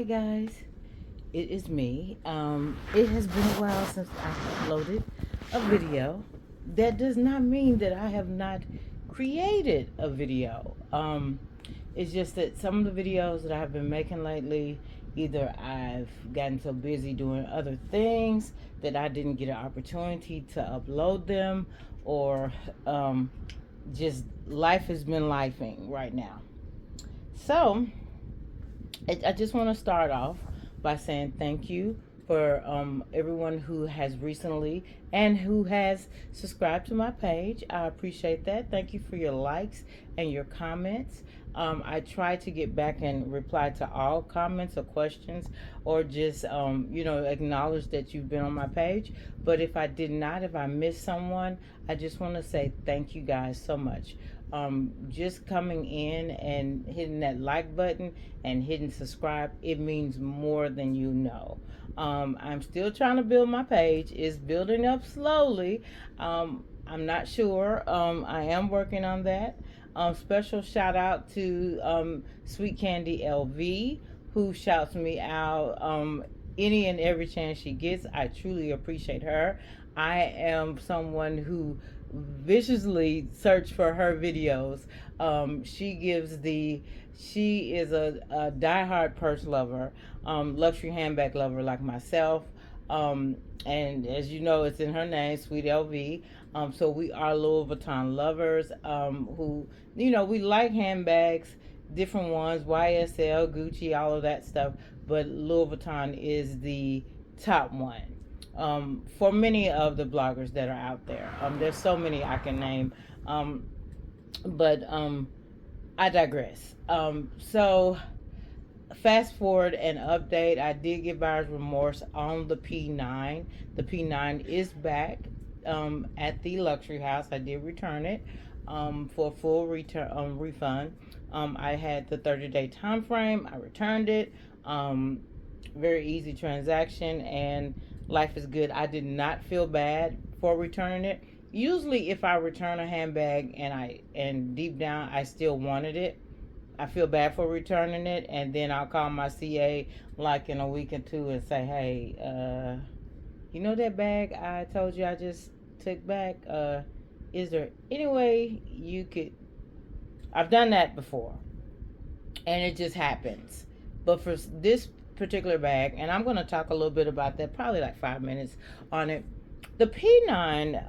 guys, it is me. It has been a while since I uploaded a video. That does not mean that I have not created a video. It's just that some of the videos that I've been making lately, either I've gotten so busy doing other things that I didn't get an opportunity to upload them, or just life has been lifing right now. So I just want to start off by saying thank you for everyone who has recently and who has subscribed to my page. I appreciate that. Thank you for your likes and your comments. I try to get back and reply to all comments or questions, or just acknowledge that you've been on my page. But if I did not, if I missed someone, I just want to say thank you guys so much. Just coming in and hitting that like button and hitting subscribe, it means more than you know. I'm still trying to build my page. It's building up slowly. I'm not sure. I am working on that. Special shout out to Sweet Candy LV, who shouts me out any and every chance she gets. I truly appreciate her. I am someone who viciously search for her videos. She is a diehard purse lover, luxury handbag lover like myself. And as you know, it's in her name, Sweet LV. So we are Louis Vuitton lovers, who, we like handbags, different ones, YSL, Gucci, all of that stuff. But Louis Vuitton is the top one. For many of the bloggers that are out there. There's so many I can name, but I digress. So fast forward and update. I did get buyer's remorse on the P9. The P9 is back at the luxury house. I did return it for a full refund. I had the 30-day time frame. I returned it. Very easy transaction, and life is good. I did not feel bad for returning it. Usually if I return a handbag and deep down I still wanted it, I feel bad for returning it, and then I'll call my CA like in a week or two and say, hey, that bag I told you I just took back, is there any way you could... I've done that before, and it just happens. But for this particular bag, and I'm going to talk a little bit about that, probably like 5 minutes on it. The P9,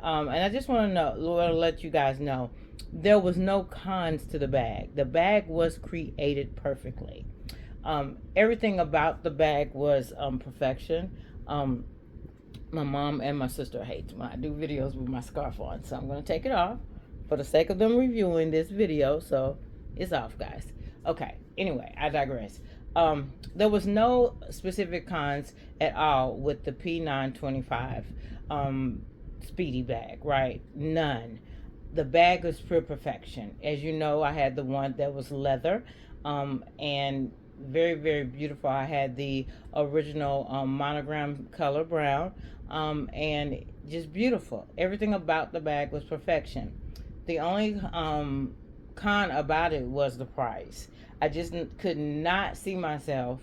and I just want to let you guys know, there was no cons to the bag. The bag was created perfectly. Everything about the bag was perfection. My mom and my sister hate when I do videos with my scarf on, so I'm going to take it off for the sake of them reviewing this video. So it's off, guys. Okay, anyway, I digress. There was no specific cons at all with the P925 Speedy bag, right? None. The bag was pure perfection. As you know, I had the one that was leather, and very, very beautiful. I had the original monogram color brown, and just beautiful. Everything about the bag was perfection. The only con about it was the price. I just could not see myself,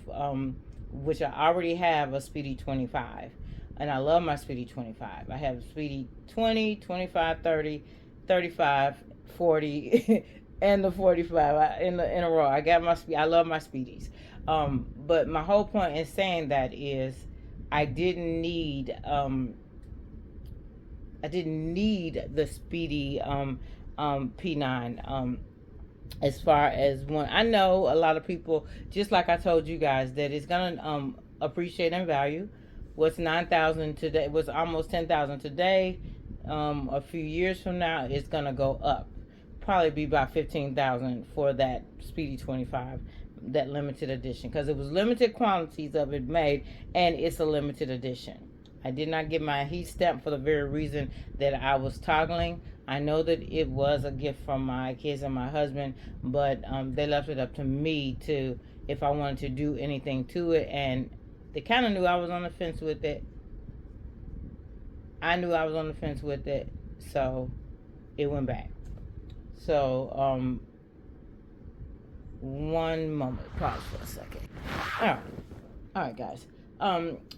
which I already have a Speedy 25, and I love my Speedy 25. I have Speedy 20, 25, 30, 35, 40, and the 45 in a row. I love my Speedies. But my whole point in saying that is I didn't need the Speedy P9. As far as one, I know a lot of people, just like I told you guys, that it's gonna appreciate in value. What's 9,000 today was almost 10,000 today. A few years from now, it's gonna go up. Probably be about 15,000 for that Speedy 25, that limited edition, because it was limited quantities of it made, and it's a limited edition. I did not get my heat stamp for the very reason that I was toggling. I know that it was a gift from my kids and my husband, but they left it up to me to, if I wanted to do anything to it, and they kind of knew I was on the fence with it. I knew I was on the fence with it, so it went back. So, one moment, pause for a second. All right. All right, guys.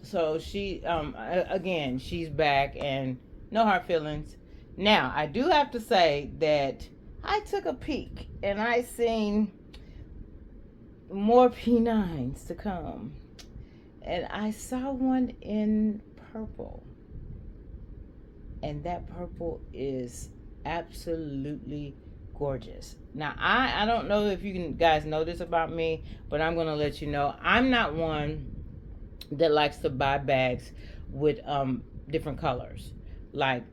So she, again, she's back, and no hard feelings. Now, I do have to say that I took a peek, and I seen more P9s to come, and I saw one in purple, and that purple is absolutely gorgeous. Now, I don't know if you can guys know this about me, but I'm gonna let you know I'm not one that likes to buy bags with different colors, like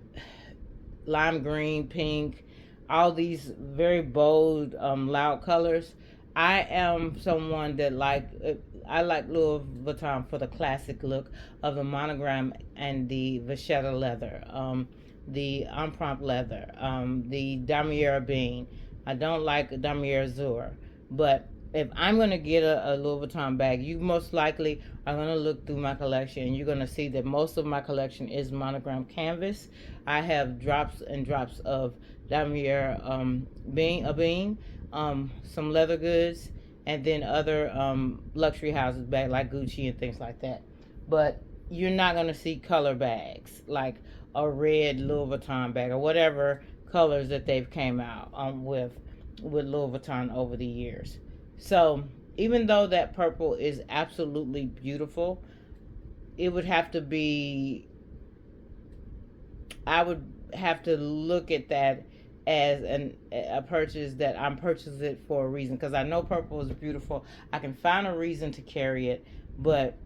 lime green, pink, all these very bold, loud colors. I am someone that I like Louis Vuitton for the classic look of the monogram and the vachetta leather, the empreinte leather, the damier bean. I don't like damier azur, but if I'm gonna get a Louis Vuitton bag, you most likely are gonna look through my collection, and you're gonna see that most of my collection is monogram canvas. I have drops and drops of damier bean, some leather goods, and then other luxury houses bag like Gucci and things like that. But you're not gonna see color bags like a red Louis Vuitton bag or whatever colors that they've came out with Louis Vuitton over the years. So even though that purple is absolutely beautiful, it would have to be, I would have to look at that as a purchase that I'm purchasing it for a reason, because I know purple is beautiful. I can find a reason to carry it, but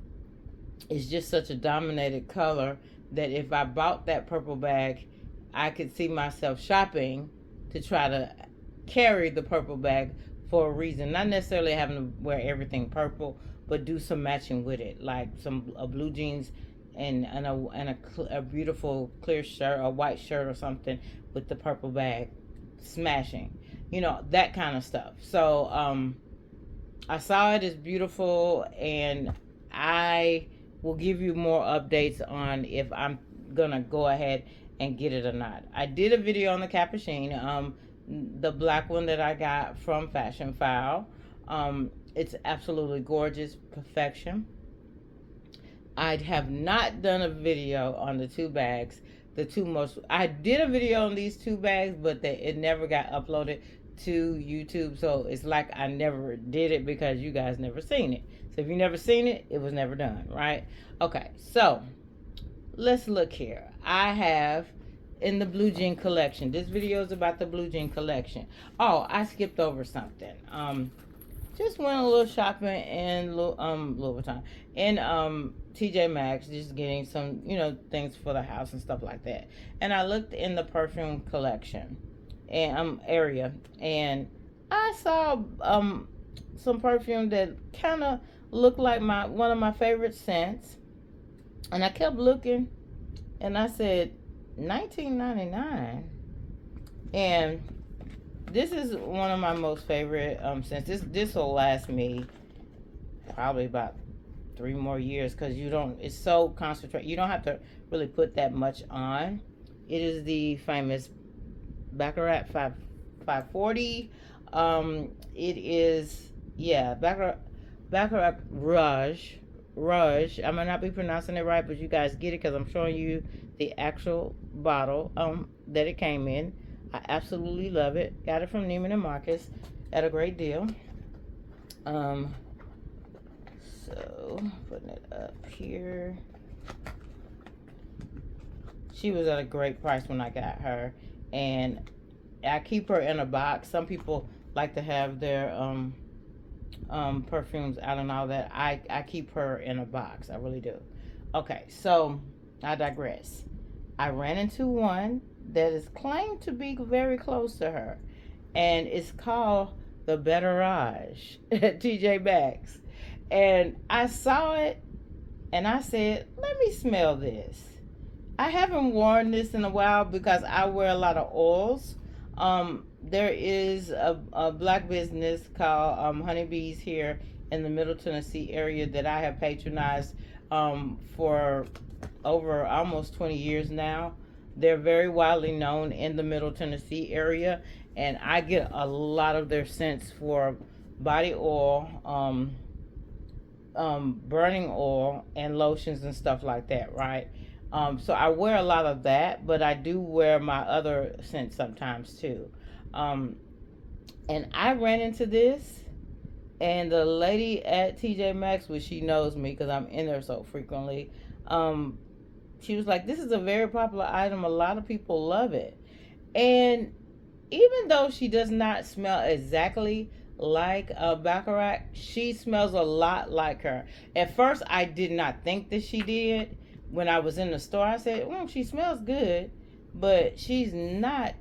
it's just such a dominated color that if I bought that purple bag, I could see myself shopping to try to carry the purple bag for a reason, not necessarily having to wear everything purple, but do some matching with it, like some blue jeans and a beautiful clear shirt, a white shirt or something with the purple bag, smashing, that kind of stuff. So I saw it as beautiful, and I will give you more updates on if I'm gonna go ahead and get it or not. I did a video on the capuchin, the black one that I got from Fashion File. It's absolutely gorgeous, perfection. I have not done a video on the two bags. I did a video on these two bags, but it never got uploaded to YouTube. So it's like I never did it because you guys never seen it. So if you never seen it, it was never done, right? Okay, so let's look here. I have in the blue jean collection. This video is about the blue jean collection. Oh, I skipped over something. Just went a little shopping in Louis Vuitton in TJ Maxx, just getting some things for the house and stuff like that. And I looked in the perfume collection and area, and I saw some perfume that kind of looked like one of my favorite scents. And I kept looking, and I said, $19.99, and this is one of my most favorite scents. This will last me probably about 3 more years, because it's so concentrated. You don't have to really put that much on. It is the famous Baccarat 540. It is, yeah, Baccarat Rouge. I might not be pronouncing it right, but you guys get it because I'm showing you the actual bottle that it came in. I absolutely love it. Got it from Neiman and Marcus at a great deal. So putting it up here. She was at a great price when I got her, and I keep her in a box. Some people like to have their perfumes out and all that. I keep her in a box. I really do. Okay, so I digress. I ran into one that is claimed to be very close to her, and it's called the Betterage at TJ Maxx. And I saw it, and I said, let me smell this. I haven't worn this in a while because I wear a lot of oils. There is a black business called Honeybees here in the Middle Tennessee area that I have patronized for over almost 20 years now. They're very widely known in the Middle Tennessee area, and I get a lot of their scents for body oil, burning oil and lotions and stuff like that, right? So I wear a lot of that, but I do wear my other scents sometimes too. Um, and I ran into this, and the lady at TJ Maxx, which she knows me because I'm in there so frequently, um, she was like, "This is a very popular item. A lot of people love it." And even though she does not smell exactly like Baccarat, she smells a lot like her. At first, I did not think that she did. When I was in the store, I said, she smells good, but she's not,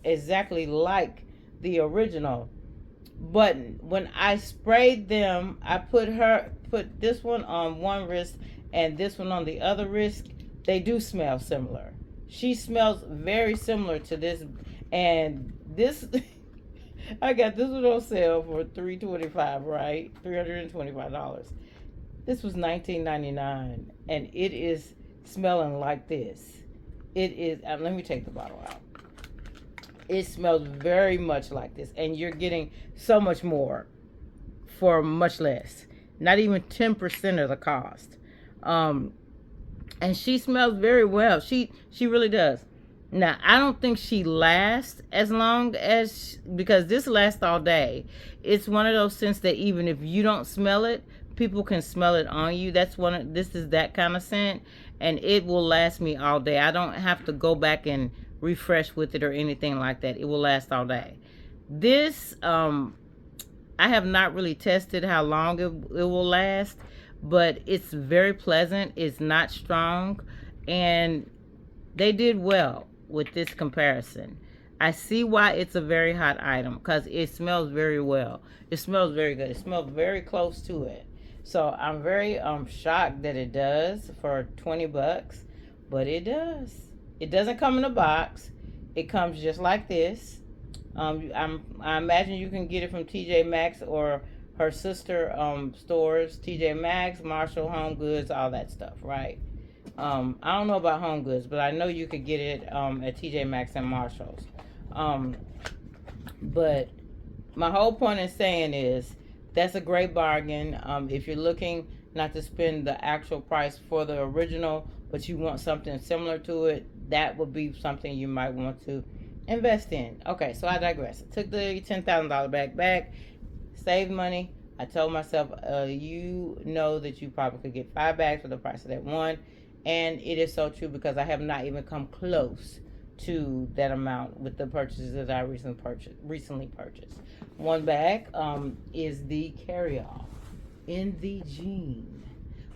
exactly like the original. But when I sprayed them, I put this one on one wrist and this one on the other wrist. They do smell similar. She smells very similar to this, and this I got this one on sale for $325, right? $325. This was $19.99, and it is smelling like this. It is. Let me take the bottle out. It smells very much like this, and you're getting so much more for much less. Not even 10% of the cost. And she smells very well. She really does. Now, I don't think she lasts as long as, because this lasts all day. It's one of those scents that even if you don't smell it, people can smell it on you. This is that kind of scent, and it will last me all day. I don't have to go back and refresh with it or anything like that. It will last all day. This, I have not really tested how long it will last, but it's very pleasant. It's not strong, and they did well with this comparison. I see why it's a very hot item, because it smells very well. It smells very good. It smells very close to it. So I'm very shocked that it does for $20, but it does. It doesn't come in a box. It comes just like this. I imagine you can get it from TJ Maxx or her sister stores, TJ Maxx, Marshall, Home Goods, all that stuff, right? I don't know about Home Goods, but I know you could get it at TJ Maxx and Marshalls. But my whole point in saying is that's a great bargain. If you're looking not to spend the actual price for the original, but you want something similar to it, that would be something you might want to invest in. Okay, so I digress. I took the $10,000 bag back, saved money. I told myself, you know that you probably could get 5 bags for the price of that one. And it is so true, because I have not even come close to that amount with the purchases that I recently purchased. One bag is the CARRYALL in the jean,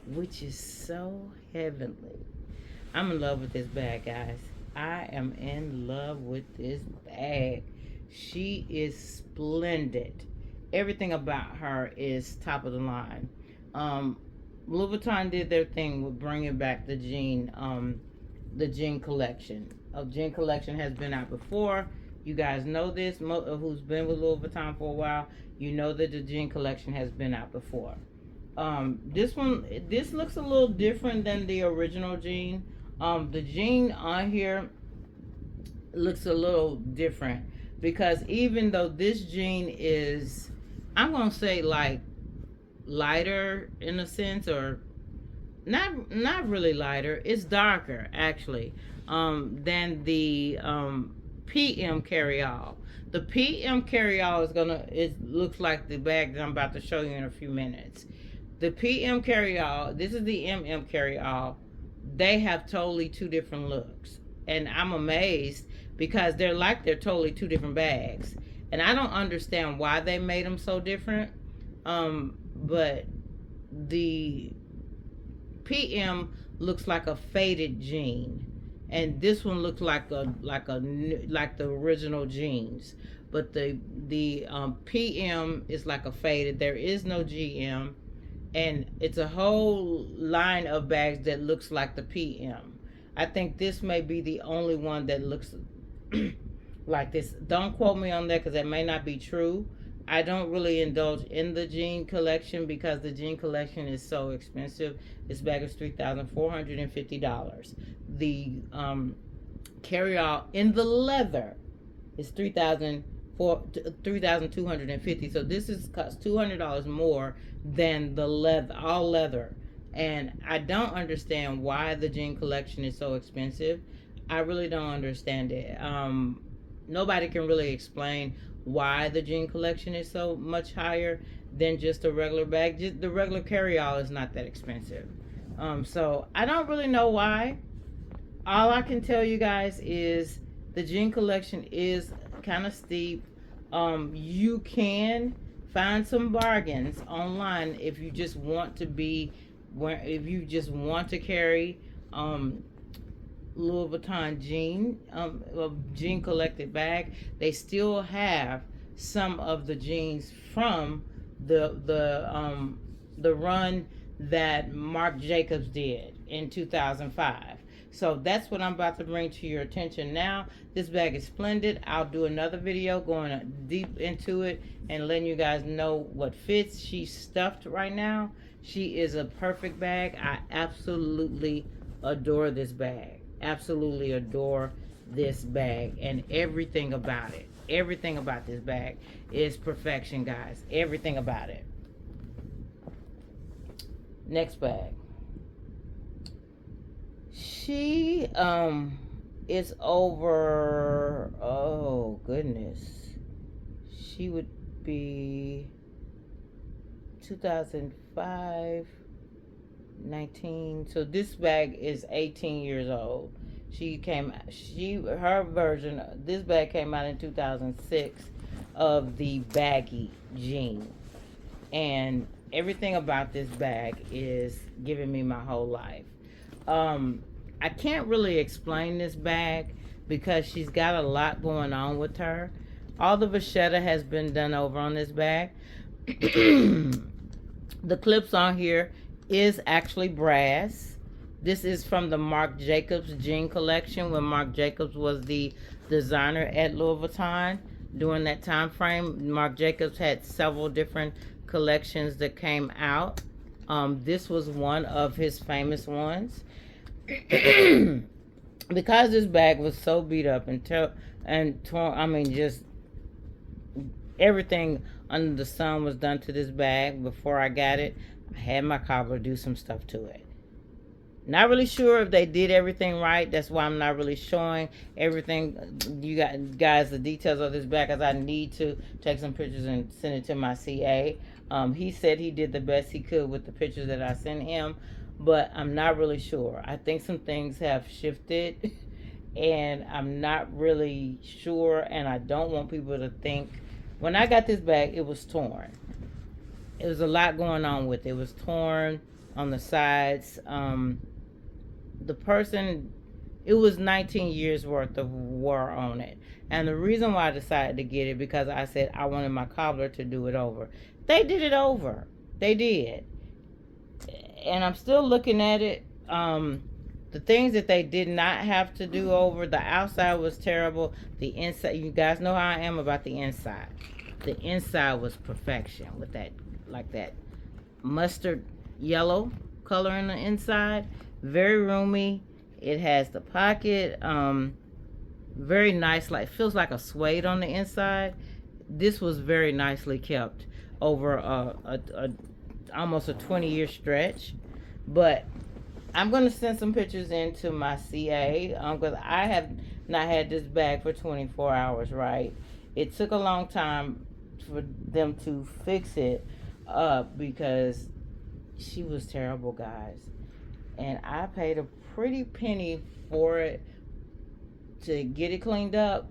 which is so heavenly. I'm in love with this bag, guys. I am in love with this bag. She is splendid. Everything about her is top of the line. Louis Vuitton did their thing with bringing back the jean collection. Jean collection has been out before. You guys know this. Who's been with Louis Vuitton for a while, you know that the jean collection has been out before. This looks a little different than the original jean. The jean on here looks a little different, because even though this jean is, I'm gonna say, like lighter in a sense, or not really lighter, it's darker actually, than the PM CARRYALL. The PM CARRYALL it looks like the bag that I'm about to show you in a few minutes. The PM CARRYALL, this is the MM CARRYALL. They have totally two different looks, and I'm amazed, because they're totally two different bags, and I don't understand why they made them so different. But the PM looks like a faded jean, and this one looks like the original jeans. But the PM is like a faded. There is no GM, and it's a whole line of bags that looks like the PM. I think this may be the only one that looks like this. Don't quote me on that, because that may not be true. I don't really indulge in the jean collection, because the jean collection is so expensive. This bag is $3,450. The CARRYALL in the leather is $3,450. for $3,250. So this is cost $200 more than the leather, all leather. And I don't understand why the jean collection is so expensive. I really don't understand it. Nobody can really explain why the jean collection is so much higher than just a regular bag. Just the regular carry-all is not that expensive. So I don't really know why. All I can tell you guys is the jean collection is kind of steep. You can find some bargains online if you just want to be where if you just want to carry Louis Vuitton jean collected bag. They still have some of the jeans from the run that Marc Jacobs did in 2005. So that's what I'm about to bring to your attention now. This bag is splendid. I'll do another video going deep into it and letting you guys know what fits. She's stuffed right now. She is a perfect bag. I absolutely adore this bag. Absolutely adore this bag and everything about it. Everything about this bag is perfection, guys. Everything about it. Next bag. She is over, oh goodness, she would be 2005, 19. So this bag is 18 years old. Her version, this bag came out in 2006 of the baggy jean. And everything about this bag is giving me my whole life. I can't really explain this bag because she's got a lot going on with her. All the vachetta has been done over on this bag. The clips on here is actually brass. This is from the Marc Jacobs jean collection when Marc Jacobs was the designer at Louis Vuitton. During that time frame, Marc Jacobs had several different collections that came out. This was one of his famous ones. Because this bag was so beat up and torn, I mean, just everything under the sun was done to this bag. Before I got it, I had my cobbler do some stuff to it. Not really sure if they did everything right. That's why I'm not really showing everything, you guys, the details of this bag, because I need to take some pictures and send it to my CA. He said he did the best he could with the pictures that I sent him, but I'm not really sure. I think some things have shifted and I'm not really sure, and I don't want people to think. When I got this bag, it was torn. It was a lot going on with it. It was torn on the sides. The person, it was 19 years worth of wear on it. And the reason why I decided to get it, because I said I wanted my cobbler to do it over. They did it over. They did. And I'm still looking at it. The things that they did not have to do over, the outside was terrible. The inside, you guys know how I am about the inside. The inside was perfection with that, like that mustard yellow color in the inside. Very roomy. It has the pocket. Very nice, like feels like a suede on the inside. This was very nicely kept over almost a 20-year stretch. But I'm going to send some pictures into my CA because I have not had this bag for 24 hours, right? It took a long time for them to fix it up because she was terrible, guys. And I paid a pretty penny for it to get it cleaned up,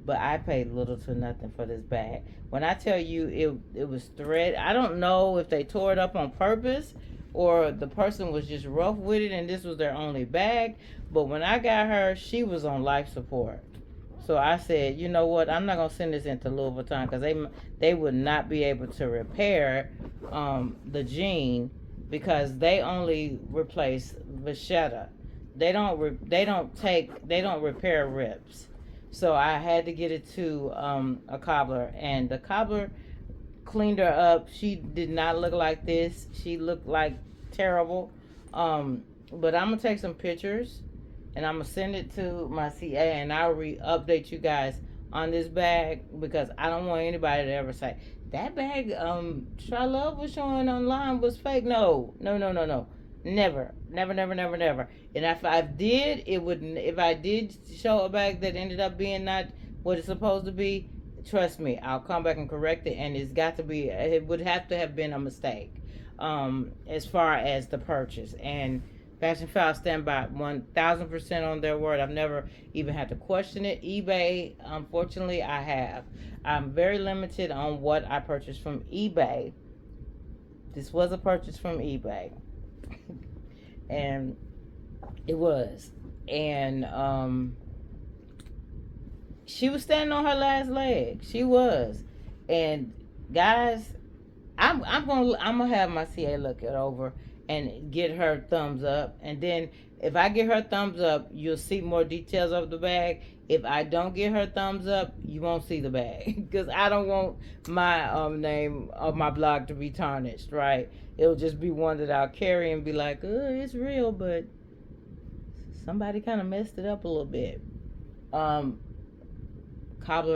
but I paid little to nothing for this bag. When I tell you it was thread, I don't know if they tore it up on purpose or the person was just rough with it and this was their only bag. But when I got her, she was on life support. So I said, you know what, I'm not going to send this into Louis Vuitton because they would not be able to repair the jean because they only replace vachetta. They don't repair rips. So I had to get it to a cobbler, and the cobbler cleaned her up. She did not look like this. She looked like terrible. But I'm gonna take some pictures and I'm gonna send it to my CA, and I'll update you guys on this bag, because I don't want anybody to ever say that bag Try Love was showing online was fake. No, no, no, no, no. Never, never, never, never, never. And if I did, it would. If I did show a bag that ended up being not what it's supposed to be, trust me, I'll come back and correct it. And it's got to be. It would have to have been a mistake, as far as the purchase. And Fashion File stand by 1,000% on their word. I've never even had to question it. eBay, unfortunately, I have. I'm very limited on what I purchased from eBay. This was a purchase from eBay. And it was. And she was standing on her last leg. She was. And guys, I'm gonna have my CA look it over and get her thumbs up. And then if I get her thumbs up, you'll see more details of the bag. If I don't get her thumbs up, you won't see the bag, because I don't want my name of my blog to be tarnished, right? It'll just be one that I'll carry and be like, oh, it's real, but somebody kind of messed it up a little bit. Cobbler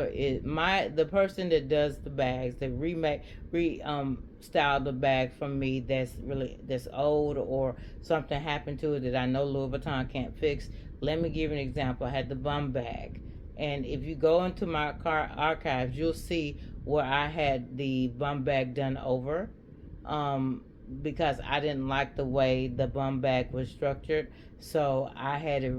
is the person that does the bags, that style the bag from me, that's old, or something happened to it that I know Louis Vuitton can't fix. Let me give you an example. I had the bum bag, and if you go into my car archives, you'll see where I had the bum bag done over, because I didn't like the way the bum bag was structured, so I had it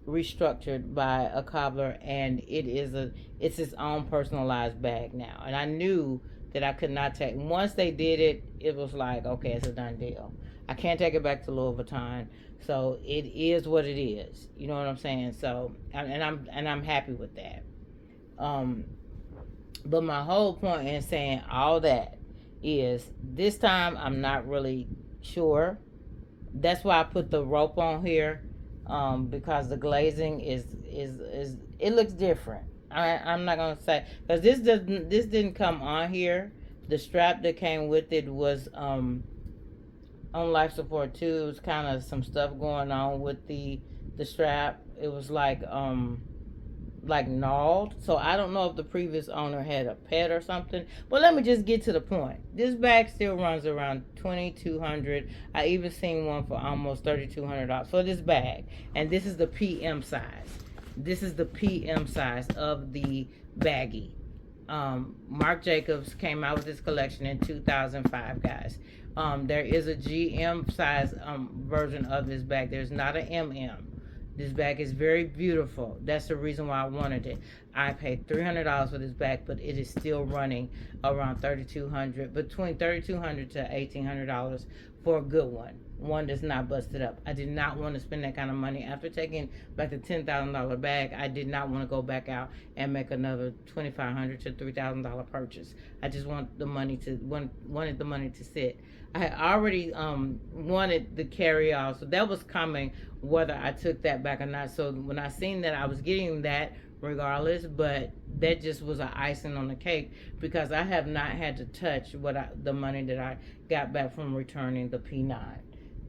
restructured by a cobbler, and it's its own personalized bag now. And I knew that I could not take, once they did it, it was like, okay, it's a done deal. I can't take it back to Louis Vuitton, so it is what it is. You know what I'm saying? So, and I'm happy with that. But my whole point in saying all that is, this time I'm not really sure. That's why I put the rope on here, because the glazing is it looks different. I'm not gonna say, because this didn't come on here. The strap that came with it was on life support too. It was kind of some stuff going on with the strap. It was like gnawed. So I don't know if the previous owner had a pet or something. But let me just get to the point. This bag still runs around $2,200. I even seen one for almost $3,200 for this bag. And this is the PM size. This is the PM size of the baggy. Marc Jacobs came out with this collection in 2005, guys. There is a GM size version of this bag. There's not an MM. This bag is very beautiful. That's the reason why I wanted it. I paid $300 for this bag, but it is still running around $3,200, between $3,200 to $1,800 for a good one that's not busted up. I did not want to spend that kind of money. After taking back the $10,000 bag, I did not want to go back out and make another $2,500 to $3,000 purchase. I just wanted the money to sit. I had already wanted the carry-all, so that was coming whether I took that back or not. So when I seen that, I was getting that regardless, but that just was an icing on the cake, because I have not had to touch the money that I got back from returning the P9.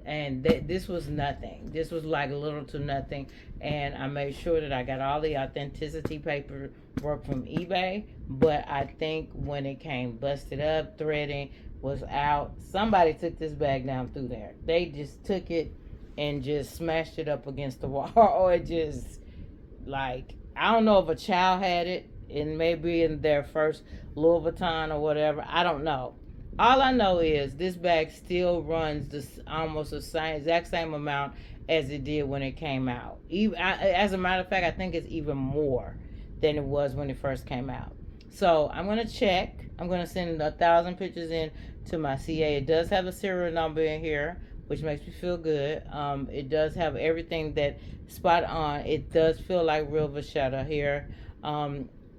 And this was nothing. This was like little to nothing. And I made sure that I got all the authenticity paperwork from eBay. But I think when it came busted up, threading was out, somebody took this bag down through there. They just took it and just smashed it up against the wall. Or it just, like, I don't know if a child had it and maybe in their first Louis Vuitton or whatever. I don't know. All I know is this bag still runs almost the exact same amount as it did when it came out. As a matter of fact, I think it's even more than it was when it first came out. So I'm going to check. I'm going to send 1,000 pictures in to my CA. It does have a serial number in here, which makes me feel good. It does have everything that spot on. It does feel like real vachetta here.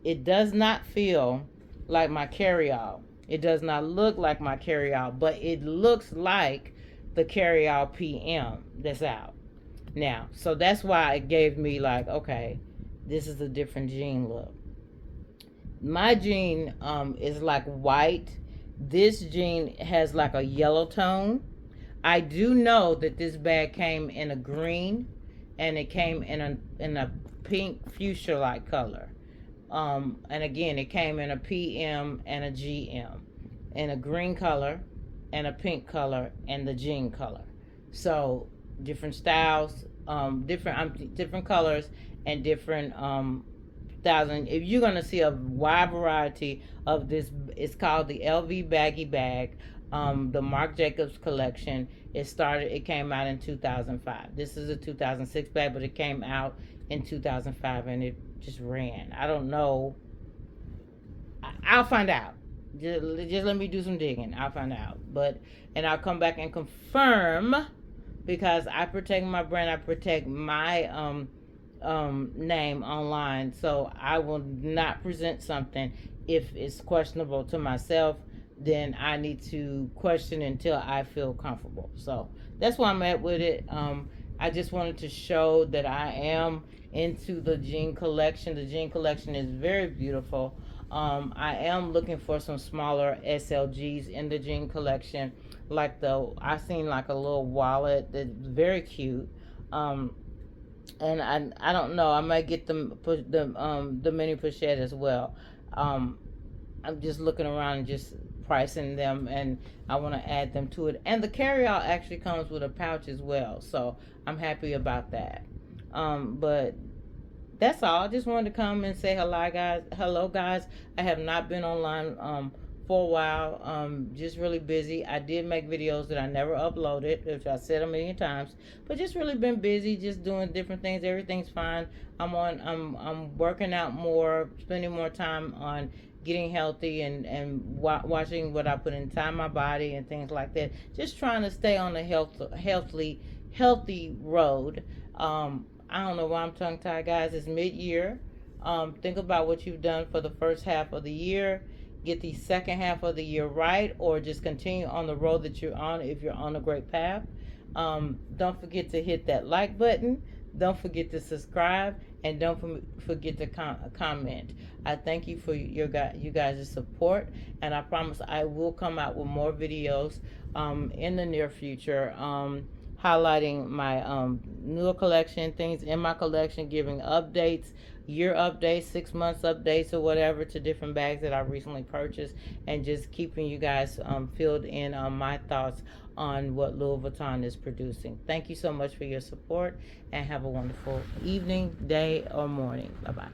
It does not feel like my carry-all. It does not look like my carry-all, but it looks like the carry-all PM that's out now. So that's why it gave me like, okay, this is a different jean look. My jean is like white. This jean has like a yellow tone. I do know that this bag came in a green, and it came in a pink fuchsia like color. And again, it came in a PM and a GM, in a green color, and a pink color, and the jean color. So different styles, different colors, and different thousand. If you're gonna see a wide variety of this, it's called the LV baggy bag. The Marc Jacobs collection. It came out in 2005. This is a 2006 bag, but it came out in 2005, and it just ran. I don't know. I'll find out. Just let me do some digging. I'll find out. And I'll come back and confirm, because I protect my brand. I protect my name online. So I will not present something if it's questionable to myself. Then I need to question until I feel comfortable. So that's where I'm at with it. I just wanted to show that I am into the jean collection. The jean collection is very beautiful. I am looking for some smaller SLGs in the jean collection. I seen like a little wallet that's very cute. And I don't know. I might get the mini pochette as well. I'm just looking around and just pricing them, and I want to add them to it. And the carryall actually comes with a pouch as well, so I'm happy about that. But that's all. I just wanted to come and say hello, guys. Hello, guys. I have not been online for a while. Just really busy. I did make videos that I never uploaded, which I said a million times. But just really been busy, just doing different things. Everything's fine. I'm working out more, spending more time on getting healthy and watching what I put inside my body and things like that. Just trying to stay on the healthy road. I don't know why I'm tongue tied, guys. It's mid-year. Think about what you've done for the first half of the year. Get the second half of the year right, or just continue on the road that you're on if you're on a great path. Don't forget to hit that like button. Don't forget to subscribe, and don't forget to comment. I thank you for you guys' support, and I promise I will come out with more videos in the near future, highlighting my newer collection, things in my collection, giving updates, year updates, 6 months updates, or whatever, to different bags that I recently purchased, and just keeping you guys filled in on my thoughts on what Louis Vuitton is producing. Thank you so much for your support, and have a wonderful evening, day, or morning. Bye-bye.